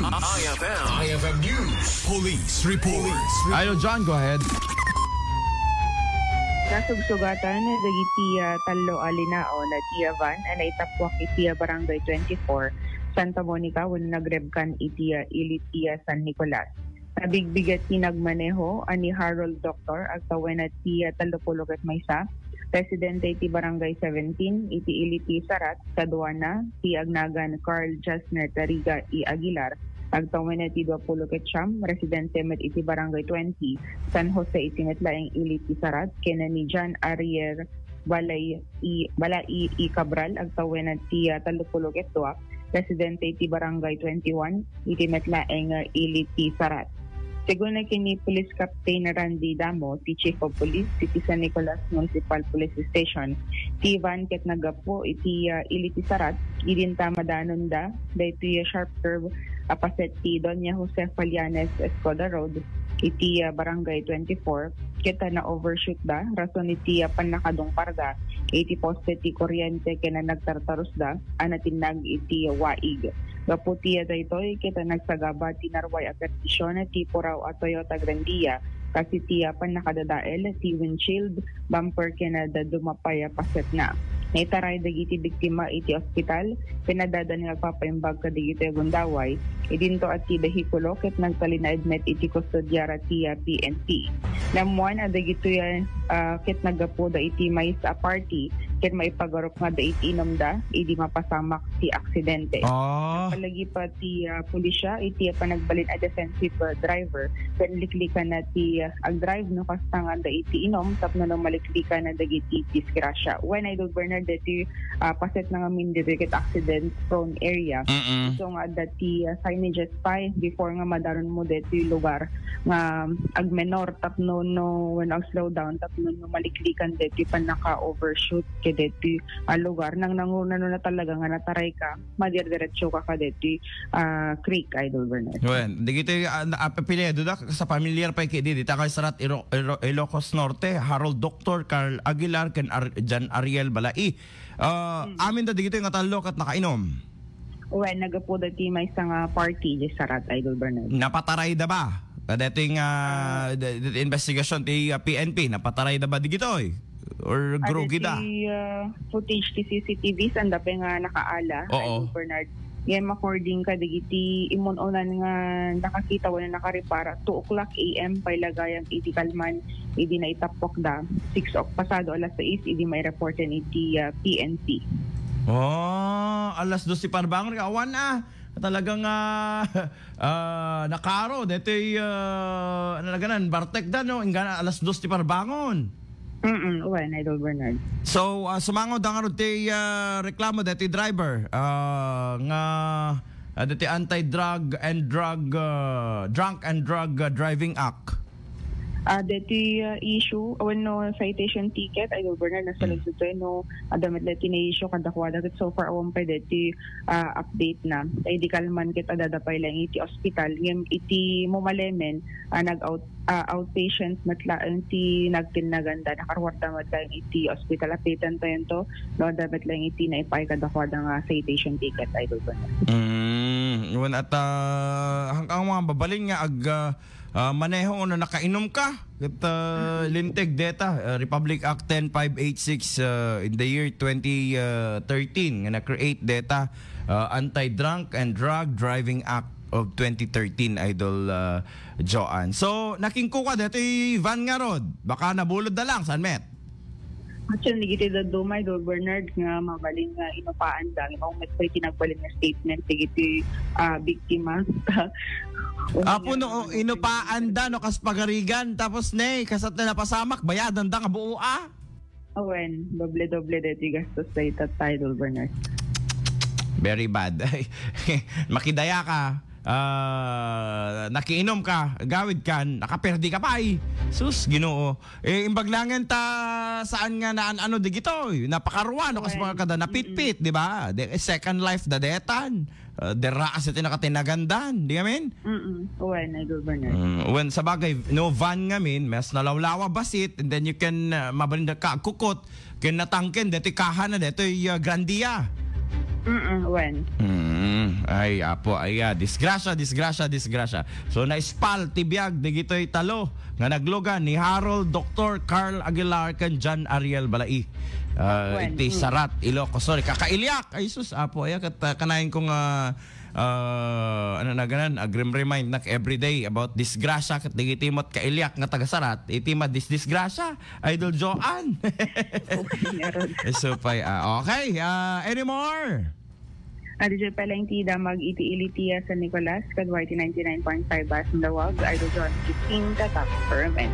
IFM News. Police report. Idol John, go ahead. Nasugsugatan dagiti talo alinao na tiya van na itapwak iti Barangay 24 Santa Monica when nagrebkan iti Ilitia San Nicolas. Nabigbigat tinagmaneho ani Harold Doctor ag tawen at tiya talupulog at maysa. Presidente iti Barangay 17 iti Iliti Sarat Kaduana ti agnagan Carl Jasner Tariga i Aguilar. Agtawen iti 20 ketsyam, residente met iti Barangay 20, San Jose iti metlaeng Iliti Sarat, kena ni John Ariel Balay i Cabral, agtawen iti 30 ketwa, residente iti Barangay 21, iti metlaeng Iliti Sarat. Según na kini Police Captain Randy Damo, ti Chief of Police, iti San Nicolas Municipal Police Station, ti Van ket nagapo iti Iliti Sarat, idinta madanon da, iti sharp curve apaset ti Doña Jose Falianes Escoda Road, iti Barangay 24, kita na overshoot da, rason iti panakadong parda, iti poste ti kuryente kena nagtartarus da, anatinag iti waig. Gaputi daytoy kita nagsagaba ti narway a petisyon ti Puraw at Toyota Grandia kasi ti panakadadael ti windshield bumper kenada dumapay paset na. Naitaray dagiti biktima iti ospital, pinadada nga papaimbag ka dagiti gundaway, idinto at ti behikulo ket nagtalinaid met iti kustodyara ti PNP. Namuan a dagito ket nagapo da iti mais a party, ket maipagarok nga da iti inomda, idi mapasamak ti aksidente. Palagi pa ti pulisya, iti panagbalin a defensive driver, ken liklikan na ti ag-drive no kastangan da iti inom, tapno no maliklikan na dagiti disgrasya. When Idol Bernard dati paset na ngamin direct accident prone area. So nga dati signages pa before nga madaron mo dati lugar nga agmenor tapno no when slow down tapno no maliklikan dati pa naka-overshoot ke dati lugar nang nanguna no na talaga nga nataray ka madirdiretso ka dati creek Idol Bernard. Well, digito apelyido da sa familiar pa kay dito kay Sarat Ilocos Norte, Harold Doctor Carl Aguilar ken Jan Ariel Balay. Amin da digito nga talok at nakainom. Well, nagapo dati may isang party di Sarat Idol Bernard. Napataray da ba? Dating investigation ti PNP, napataray da ba digitoy? Or grugi da? Footage ti CCTV sanda pa nga nakaala Idol Bernard. Ngayon makording ka digiti imon onan nga nakakita wala nakarepara 2 o'clock AM pailagayang iti kalman idi na itapok da 6 pasado alas 6 idi may reporten iti PNP. Alas 2 si parbangon ka awan talagang nakaro detoy nalaganan bartek da no ingana alas 2 ti parbangon. Uwan, Idol Bernard. So, sumangaw da nga rin reklamo dati driver nga dati anti-drug and drunk and drug driving act. Dati issue, no citation ticket, Idol Bernard, nasa lagsuto, no, damit dati na issue, kadakwada, so far, awan pa dati update na. Hindi kalman kita dadapay lang iti hospital, yung iti mumalemen, outpatient matlaan ti nagtinaganda, nakarwarta matlaan iti hospital, apitan to yun to, no, dapat lang iti na ipay kadakwada nga citation ticket, Idol Bernard. At hanggang mga babaling nga maneho na nakainom ka at lintig data Republic Act 10586 in the year 2013 nga na-create data Anti-Drunk and Drug Driving Act of 2013 Idol Joanne. So nakingko ka dito van nga rod baka nabulod na lang San Met. Actually, nagiti da dumay Idol Bernard nga mabaling nga inupaan da imong met pa tinagbalin nga statement nagiti biktima. Puno inupaan da no kas pagarigan tapos nay kasat na napasamak bayadan da nga buo Awen, doble deti gastos sa itat Idol Bernard. Very bad. Makidaya ka. Nakiinom ka, gawid kan, nakaperdi ka pa Sus, Ginoo. Imbaglangan ta saan nga na ano digito, napakaruan no kas mga kada napitpit, di ba? Second life da detan. Deraas iti nakatinagandan, di amin? Uwan, Idol Bernard. When sa bagay, no van ngamin, mas nalawlawa basit, and then you can mabalinda ka kukot, ken natangken deti kahan na deti Grandia. When? Ay, apo, disgrasya. So, na-spal, tibiyag, digito'y talo, nga naglugan ni Harold Dr. Carl Aguilar kan John Ariel Balai. Iti Sarat, Ilocos. Sorry, kakailyak. Ay, sus, apo, kanayin kong remind nak everyday about disgrasya kat digitimot kailyak nga taga-Sarat itima disgrasya Idol Joan. So okay, anymore DJ Peleng Tida mag-iti-ilitiya sa Nicolas Kadwarte 99.5 Bas Dawag Idol John 15 Tatak per minute.